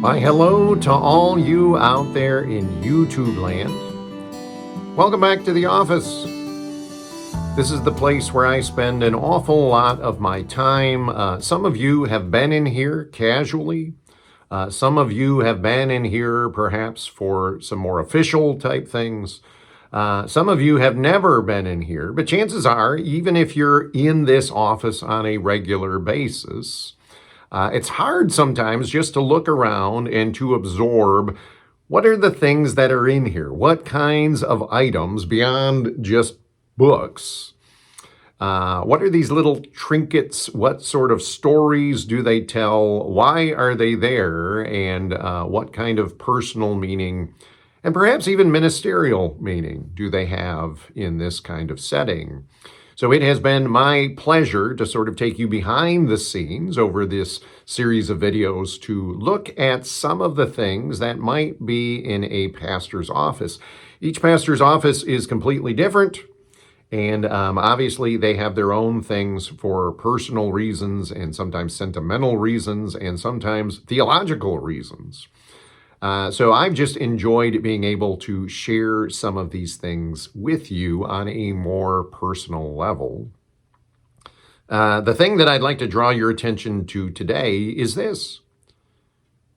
Why, hello to all you out there in YouTube land. Welcome back to the office. This is the place where I spend an awful lot of my time. Some of you have been in here casually. Some of you have been in here perhaps for some more official type things. Some of you have never been in here, but chances are, even if you're in this office on a regular basis, it's hard sometimes just to look around and to absorb what are the things that are in here? What kinds of items beyond just books? What are these little trinkets? What sort of stories do they tell? Why are they there? And what kind of personal meaning and perhaps even ministerial meaning do they have in this kind of setting? So it has been my pleasure to sort of take you behind the scenes over this series of videos to look at some of the things that might be in a pastor's office. Each pastor's office is completely different, and obviously they have their own things for personal reasons and sometimes sentimental reasons and sometimes theological reasons. So I've just enjoyed being able to share some of these things with you on a more personal level. The thing that I'd like to draw your attention to today is this.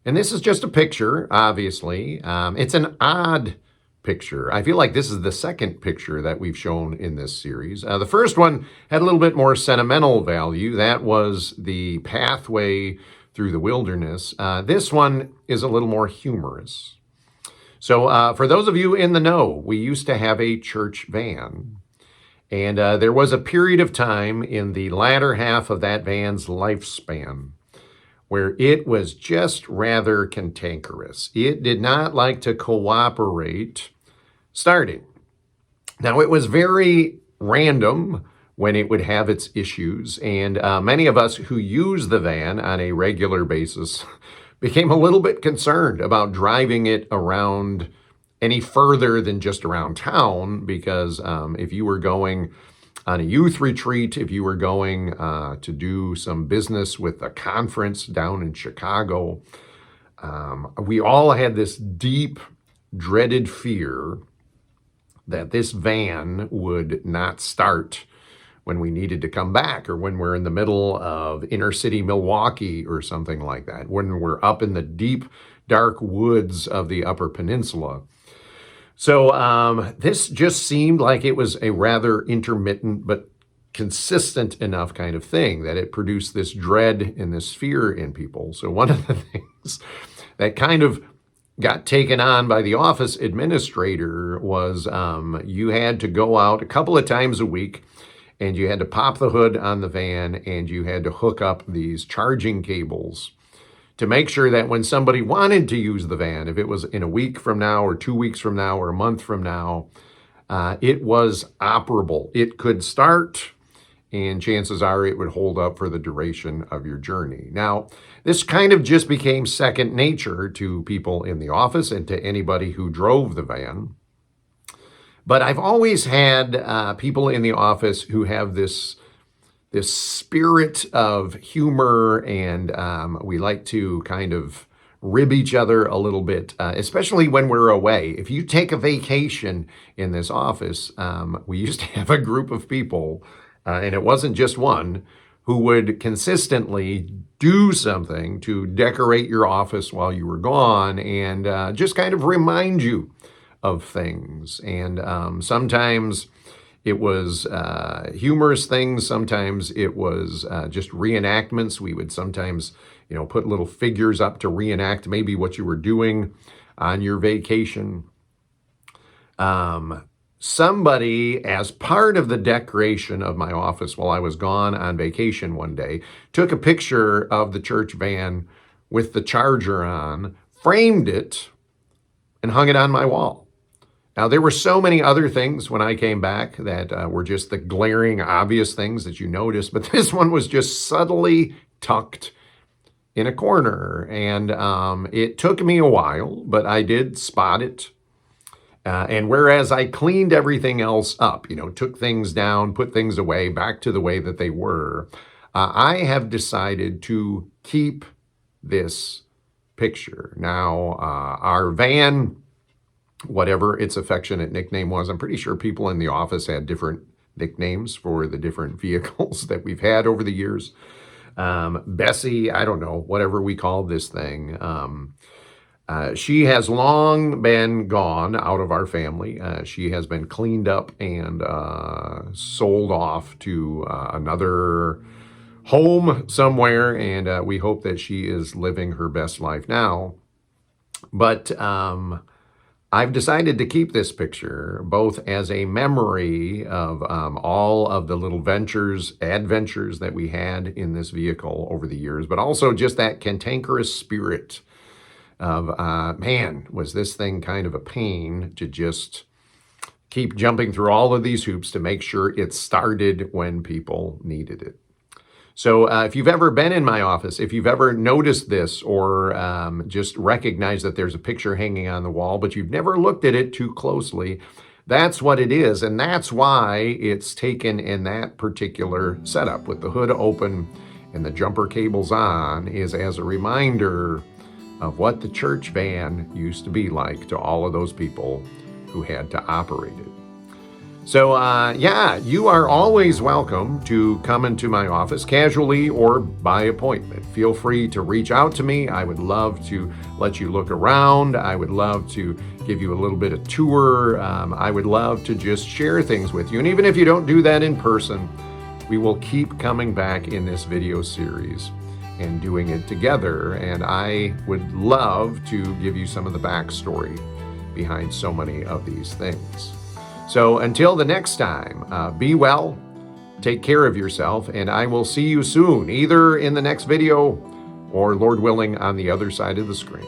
And this is just a picture, obviously. It's an odd picture. I feel like this is the second picture that we've shown in this series. The first one had a little bit more sentimental value. That was the pathway through the wilderness. This one is a little more humorous. So for those of you in the know, we used to have a church van. And there was a period of time in the latter half of that van's lifespan where it was just rather cantankerous. It did not like to cooperate starting. Now, it was very random when it would have its issues. And many of us who use the van on a regular basis became a little bit concerned about driving it around any further than just around town, because if you were going on a youth retreat, if you were going to do some business with a conference down in Chicago, we all had this deep, dreaded fear that this van would not start when we needed to come back, or when we're in the middle of inner city Milwaukee or something like that, when we're up in the deep, dark woods of the Upper Peninsula. So this just seemed like it was a rather intermittent but consistent enough kind of thing that it produced this dread and this fear in people. So one of the things that kind of got taken on by the office administrator was you had to go out a couple of times a week, and you had to pop the hood on the van, and you had to hook up these charging cables to make sure that when somebody wanted to use the van, if it was in a week from now or 2 weeks from now or a month from now, it was operable. It could start, and chances are it would hold up for the duration of your journey. Now, this kind of just became second nature to people in the office and to anybody who drove the van. But I've always had people in the office who have this spirit of humor, and we like to kind of rib each other a little bit, especially when we're away. If you take a vacation in this office, we used to have a group of people, and it wasn't just one, who would consistently do something to decorate your office while you were gone and just kind of remind you of things. And sometimes it was humorous things. Sometimes it was just reenactments. We would sometimes, put little figures up to reenact maybe what you were doing on your vacation. Somebody, as part of the decoration of my office while I was gone on vacation one day, took a picture of the church van with the charger on, framed it, and hung it on my wall. Now, there were so many other things when I came back that were just the glaring, obvious things that you noticed, but this one was just subtly tucked in a corner. And it took me a while, but I did spot it. And whereas I cleaned everything else up, took things down, put things away, back to the way that they were, I have decided to keep this picture. Now, our van, whatever its affectionate nickname was, I'm pretty sure people in the office had different nicknames for the different vehicles that we've had over the years. Bessie, I don't know, whatever we called this thing. She has long been gone out of our family. She has been cleaned up and sold off to another home somewhere, and we hope that she is living her best life now. But I've decided to keep this picture both as a memory of all of the little adventures that we had in this vehicle over the years, but also just that cantankerous spirit of, man, was this thing kind of a pain to just keep jumping through all of these hoops to make sure it started when people needed it. So if you've ever been in my office, if you've ever noticed this or just recognized that there's a picture hanging on the wall, but you've never looked at it too closely, that's what it is. And that's why it's taken in that particular setup with the hood open and the jumper cables on, is as a reminder of what the church van used to be like to all of those people who had to operate it. So, yeah, you are always welcome to come into my office casually or by appointment. Feel free to reach out to me. I would love to let you look around. I would love to give you a little bit of tour. I would love to just share things with you. And even if you don't do that in person, we will keep coming back in this video series and doing it together. And I would love to give you some of the backstory behind so many of these things. So until the next time, be well, take care of yourself, and I will see you soon, either in the next video or, Lord willing, on the other side of the screen.